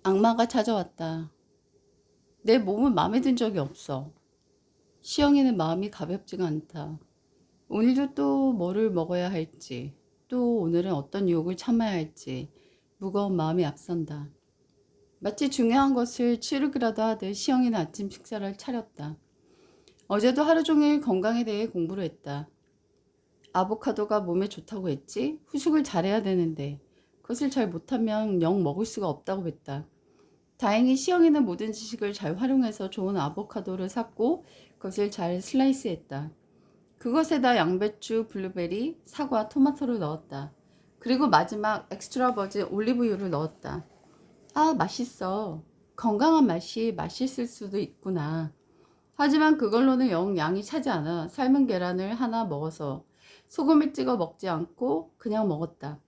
악마가 찾아왔다. 내 몸은 마음에 든 적이 없어. 시영이는 마음이 가볍지가 않다. 오늘도 또 뭐를 먹어야 할지, 또 오늘은 어떤 유혹을 참아야 할지 무거운 마음이 앞선다. 마치 중요한 것을 치르기라도 하듯 시영이는 아침 식사를 차렸다. 어제도 하루 종일 건강에 대해 공부를 했다. 아보카도가 몸에 좋다고 했지? 후식을 잘해야 되는데 그것을 잘 못하면 영 먹을 수가 없다고 했다. 다행히 시영이는 모든 지식을 잘 활용해서 좋은 아보카도를 샀고 그것을 잘 슬라이스했다. 그것에다 양배추, 블루베리, 사과, 토마토를 넣었다. 그리고 마지막 엑스트라 버진 올리브유를 넣었다. 아, 맛있어. 건강한 맛이 맛있을 수도 있구나. 하지만 그걸로는 영 양이 차지 않아 삶은 계란을 하나 먹어서 소금을 찍어 먹지 않고 그냥 먹었다.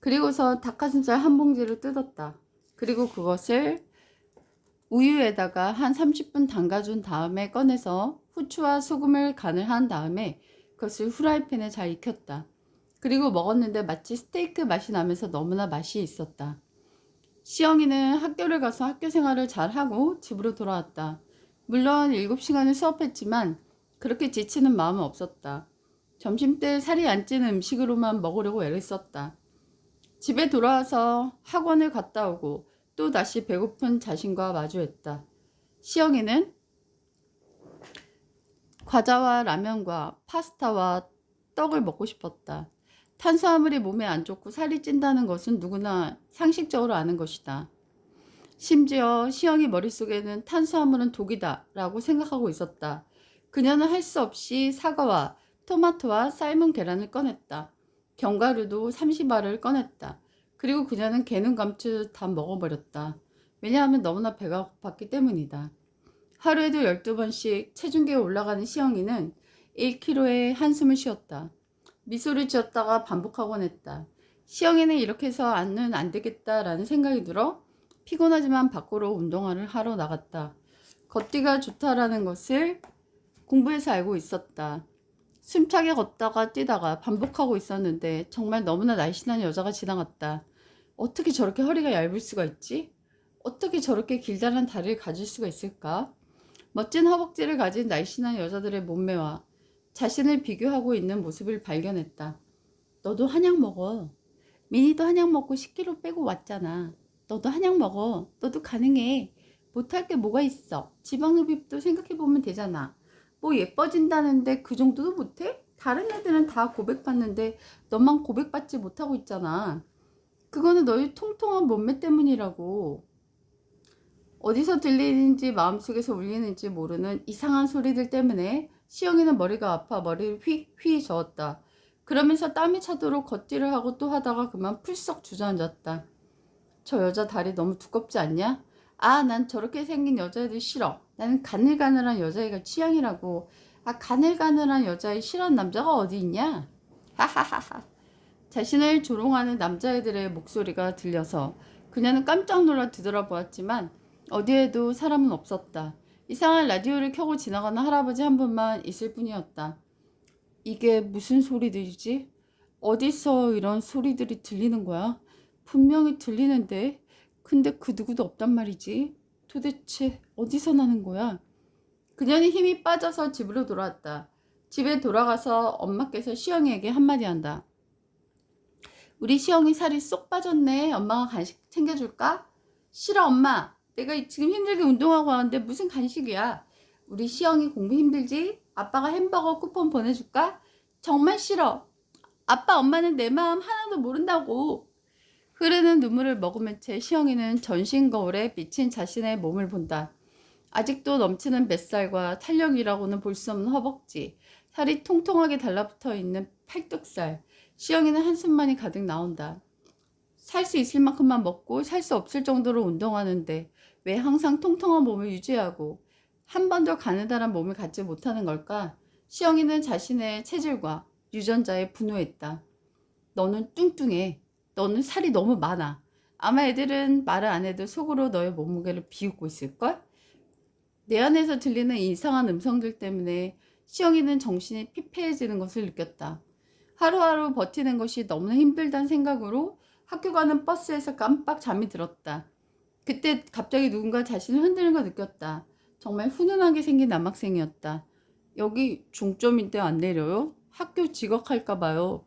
그리고서 닭가슴살 한 봉지를 뜯었다. 그리고 그것을 우유에다가 한 30분 담가준 다음에 꺼내서 후추와 소금을 간을 한 다음에 그것을 후라이팬에 잘 익혔다. 그리고 먹었는데 마치 스테이크 맛이 나면서 너무나 맛이 있었다. 시영이는 학교를 가서 학교 생활을 잘 하고 집으로 돌아왔다. 물론 7시간을 수업했지만 그렇게 지치는 마음은 없었다. 점심때 살이 안 찌는 음식으로만 먹으려고 애를 썼다. 집에 돌아와서 학원을 갔다 오고 또 다시 배고픈 자신과 마주했다. 시영이는 과자와 라면과 파스타와 떡을 먹고 싶었다. 탄수화물이 몸에 안 좋고 살이 찐다는 것은 누구나 상식적으로 아는 것이다. 심지어 시영이 머릿속에는 탄수화물은 독이다 라고 생각하고 있었다. 그녀는 할 수 없이 사과와 토마토와 삶은 계란을 꺼냈다. 견과류도 30알을 꺼냈다. 그리고 그녀는 개눈 감추듯 다 먹어버렸다. 왜냐하면 너무나 배가 고팠기 때문이다. 하루에도 12번씩 체중계에 올라가는 시영이는 1kg의 한숨을 쉬었다. 미소를 지었다가 반복하곤 했다. 시영이는 이렇게 해서는 안 되겠다라는 생각이 들어 피곤하지만 밖으로 운동화를 하러 나갔다. 걷기가 좋다라는 것을 공부해서 알고 있었다. 숨차게 걷다가 뛰다가 반복하고 있었는데 정말 너무나 날씬한 여자가 지나갔다. 어떻게 저렇게 허리가 얇을 수가 있지? 어떻게 저렇게 길다란 다리를 가질 수가 있을까? 멋진 허벅지를 가진 날씬한 여자들의 몸매와 자신을 비교하고 있는 모습을 발견했다. 너도 한약 먹어. 미니도 한약 먹고 10kg 빼고 왔잖아. 너도 한약 먹어. 너도 가능해. 못할 게 뭐가 있어. 지방 흡입도 생각해보면 되잖아. 뭐 예뻐진다는데 그 정도도 못해? 다른 애들은 다 고백받는데 너만 고백받지 못하고 있잖아. 그거는 너의 통통한 몸매 때문이라고. 어디서 들리는지 마음속에서 울리는지 모르는 이상한 소리들 때문에 시영이는 머리가 아파 머리를 휙휙 저었다. 그러면서 땀이 차도록 걷기를 하고 또 하다가 그만 풀썩 주저앉았다. 저 여자 다리 너무 두껍지 않냐? 아, 난 저렇게 생긴 여자애들 싫어. 나는 가늘가늘한 여자애가 취향이라고. 아, 가늘가늘한 여자애 싫어하는 남자가 어디 있냐? 하하하하. 자신을 조롱하는 남자애들의 목소리가 들려서 그녀는 깜짝 놀라 뒤돌아보았지만 어디에도 사람은 없었다. 이상한 라디오를 켜고 지나가는 할아버지 한 분만 있을 뿐이었다. 이게 무슨 소리들이지? 어디서 이런 소리들이 들리는 거야? 분명히 들리는데 근데 그 누구도 없단 말이지. 도대체 어디서 나는 거야? 그녀는 힘이 빠져서 집으로 돌아왔다. 집에 돌아가서 엄마께서 시영이에게 한마디 한다. 우리 시영이 살이 쏙 빠졌네. 엄마가 간식 챙겨줄까? 싫어 엄마. 내가 지금 힘들게 운동하고 왔는데 무슨 간식이야. 우리 시영이 공부 힘들지? 아빠가 햄버거 쿠폰 보내줄까? 정말 싫어. 아빠 엄마는 내 마음 하나도 모른다고. 흐르는 눈물을 머금은 채 시영이는 전신 거울에 비친 자신의 몸을 본다. 아직도 넘치는 뱃살과 탄력이라고는 볼 수 없는 허벅지, 살이 통통하게 달라붙어 있는 팔뚝살. 시영이는 한숨만이 가득 나온다. 살 수 있을 만큼만 먹고 살 수 없을 정도로 운동하는데 왜 항상 통통한 몸을 유지하고 한 번도 가느다란 몸을 갖지 못하는 걸까? 시영이는 자신의 체질과 유전자에 분노했다. 너는 뚱뚱해. 너는 살이 너무 많아. 아마 애들은 말을 안 해도 속으로 너의 몸무게를 비웃고 있을걸? 내 안에서 들리는 이상한 음성들 때문에 시영이는 정신이 피폐해지는 것을 느꼈다. 하루하루 버티는 것이 너무나 힘들다는 생각으로 학교 가는 버스에서 깜빡 잠이 들었다. 그때 갑자기 누군가 자신을 흔드는 걸 느꼈다. 정말 훈훈하게 생긴 남학생이었다. 여기 종점인데 안 내려요? 학교 지각할까 봐요.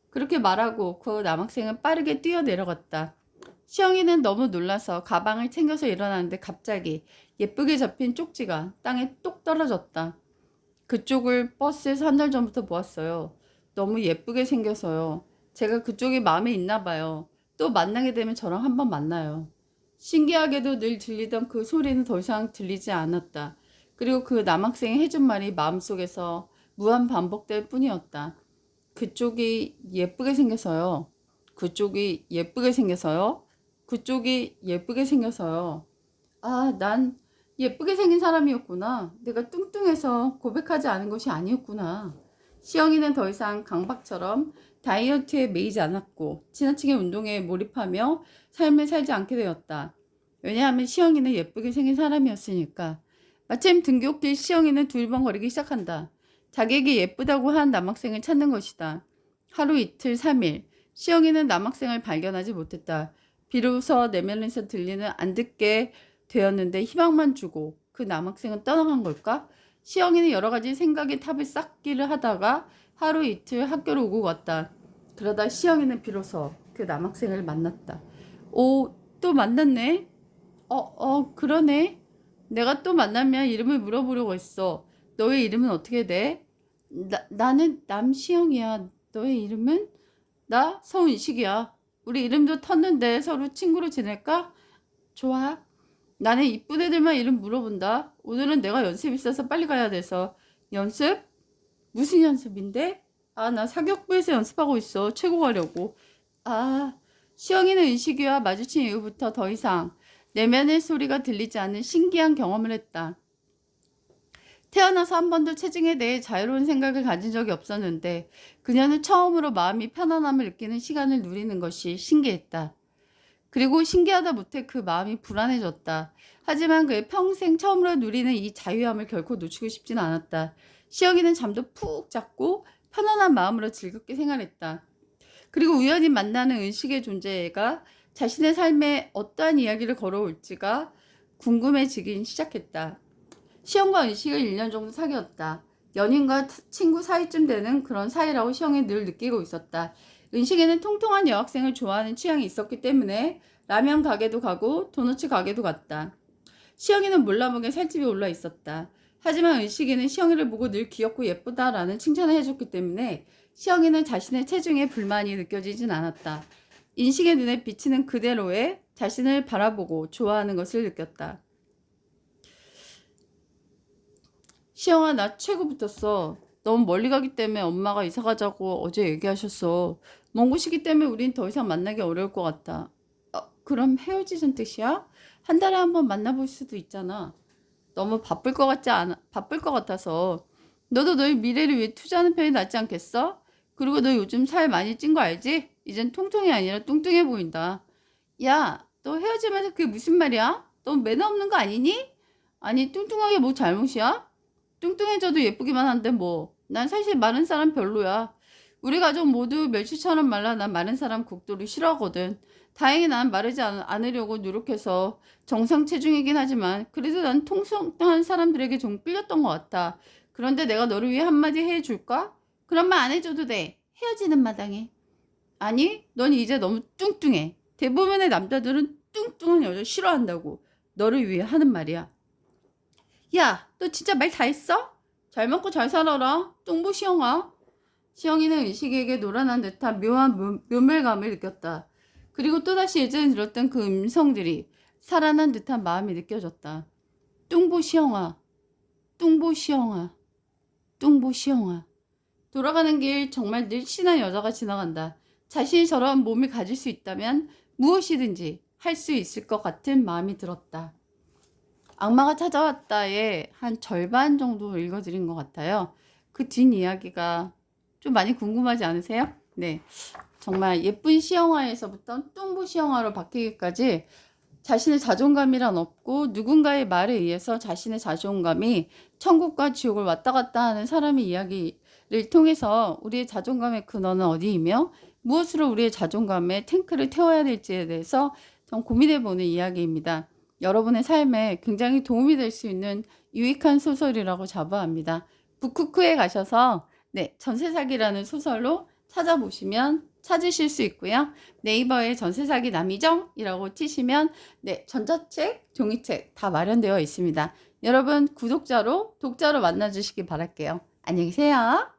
그렇게 말하고 그 남학생은 빠르게 뛰어내려갔다. 시영이는 너무 놀라서 가방을 챙겨서 일어나는데 갑자기 예쁘게 접힌 쪽지가 땅에 똑 떨어졌다. 그쪽을 버스에서 한 달 전부터 보았어요. 너무 예쁘게 생겨서요. 제가 그쪽이 마음에 있나 봐요. 또 만나게 되면 저랑 한번 만나요. 신기하게도 늘 들리던 그 소리는 더 이상 들리지 않았다. 그리고 그 남학생이 해준 말이 마음속에서 무한 반복될 뿐이었다. 그쪽이 예쁘게 생겨서요. 그쪽이 예쁘게 생겨서요. 그쪽이 예쁘게 생겨서요. 아, 난 예쁘게 생긴 사람이었구나. 내가 뚱뚱해서 고백하지 않은 것이 아니었구나. 시영이는 더 이상 강박처럼 다이어트에 매이지 않았고 지나치게 운동에 몰입하며 삶을 살지 않게 되었다. 왜냐하면 시영이는 예쁘게 생긴 사람이었으니까. 마침 등굣길 시영이는 두리번거리기 시작한다. 자기에게 예쁘다고 한 남학생을 찾는 것이다. 하루 이틀 3일 시영이는 남학생을 발견하지 못했다. 비로소 내면에서 들리는 안 듣게 되었는데 희망만 주고 그 남학생은 떠나간 걸까? 시영이는 여러 가지 생각의 탑을 쌓기를 하다가 하루 이틀 학교를 오고 갔다. 그러다 시영이는 비로소 그 남학생을 만났다. 오, 또 만났네? 그러네. 내가 또 만나면 이름을 물어보려고 했어. 너의 이름은 어떻게 돼? 나는 남시영이야. 너의 이름은? 나 서은식이야. 우리 이름도 텄는데 서로 친구로 지낼까? 좋아. 나는 이쁜 애들만 이름 물어본다. 오늘은 내가 연습 있어서 빨리 가야 돼서. 연습? 무슨 연습인데? 아, 나 사격부에서 연습하고 있어. 최고 가려고. 아, 시영이는 은식이와 마주친 이후부터 더 이상 내면의 소리가 들리지 않는 신기한 경험을 했다. 태어나서 한 번도 체중에 대해 자유로운 생각을 가진 적이 없었는데 그녀는 처음으로 마음이 편안함을 느끼는 시간을 누리는 것이 신기했다. 그리고 신기하다 못해 그 마음이 불안해졌다. 하지만 그의 평생 처음으로 누리는 이 자유함을 결코 놓치고 싶지는 않았다. 시영이는 잠도 푹 잤고 편안한 마음으로 즐겁게 생활했다. 그리고 우연히 만나는 은식의 존재가 자신의 삶에 어떠한 이야기를 걸어올지가 궁금해지긴 시작했다. 시영과 은식을 1년 정도 사귀었다. 연인과 친구 사이쯤 되는 그런 사이라고 시영이 늘 느끼고 있었다. 은식이는 통통한 여학생을 좋아하는 취향이 있었기 때문에 라면 가게도 가고 도너츠 가게도 갔다. 시영이는 몰라보게 살집이 올라 있었다. 하지만 은식이는 시영이를 보고 늘 귀엽고 예쁘다라는 칭찬을 해줬기 때문에 시영이는 자신의 체중에 불만이 느껴지진 않았다. 인식의 눈에 비치는 그대로의 자신을 바라보고 좋아하는 것을 느꼈다. 시영아, 나 최고 붙었어. 너무 멀리 가기 때문에 엄마가 이사 가자고 어제 얘기하셨어. 먼 곳이기 때문에 우린 더 이상 만나기 어려울 것 같다. 그럼 헤어지자는 뜻이야? 한 달에 한 번 만나볼 수도 있잖아. 너무 바쁠 것 같아서. 너도 너의 미래를 위해 투자하는 편이 낫지 않겠어? 그리고 너 요즘 살 많이 찐 거 알지? 이젠 통통이 아니라 뚱뚱해 보인다. 야, 너 헤어지면서 그게 무슨 말이야? 너 매너 없는 거 아니니? 아니, 뚱뚱하게 뭐 잘못이야? 뚱뚱해져도 예쁘기만 한데 뭐. 난 사실 마른 사람 별로야. 우리 가족 모두 멸치처럼 말라. 난 마른 사람 극도로 싫어하거든. 다행히 난 마르지 않으려고 노력해서 정상 체중이긴 하지만 그래도 난 통통한 사람들에게 좀 끌렸던 것 같아. 그런데 내가 너를 위해 한마디 해줄까? 그런 말 안 해줘도 돼. 헤어지는 마당에. 아니, 넌 이제 너무 뚱뚱해. 대부분의 남자들은 뚱뚱한 여자 싫어한다고. 너를 위해 하는 말이야. 야, 너 진짜 말 다 했어? 잘 먹고 잘 살아라. 똥보 시영아. 시영이는 은식에게 놀아난 듯한 묘한 묘멸감을 느꼈다. 그리고 또다시 예전에 들었던 그 음성들이 살아난 듯한 마음이 느껴졌다. 뚱보 시영아, 뚱보 시영아, 뚱보 시영아. 돌아가는 길 정말 늘씬한 여자가 지나간다. 자신이 저런 몸을 가질 수 있다면 무엇이든지 할 수 있을 것 같은 마음이 들었다. 악마가 찾아왔다의 한 절반 정도 읽어드린 것 같아요. 그 뒷이야기가 좀 많이 궁금하지 않으세요? 네. 정말 예쁜 시영아에서부터 뚱보 시영아로 바뀌기까지 자신의 자존감이란 없고 누군가의 말에 의해서 자신의 자존감이 천국과 지옥을 왔다 갔다 하는 사람의 이야기를 통해서 우리의 자존감의 근원은 어디이며 무엇으로 우리의 자존감에 탱크를 태워야 될지에 대해서 좀 고민해보는 이야기입니다. 여러분의 삶에 굉장히 도움이 될 수 있는 유익한 소설이라고 자부합니다. 북쿠크에 가셔서 네, 전세사기라는 소설로 찾아보시면 찾으실 수 있고요. 네이버에 전세사기 남이정이라고 치시면 네, 전자책, 종이책 다 마련되어 있습니다. 여러분 구독자로 독자로 만나주시기 바랄게요. 안녕히 계세요.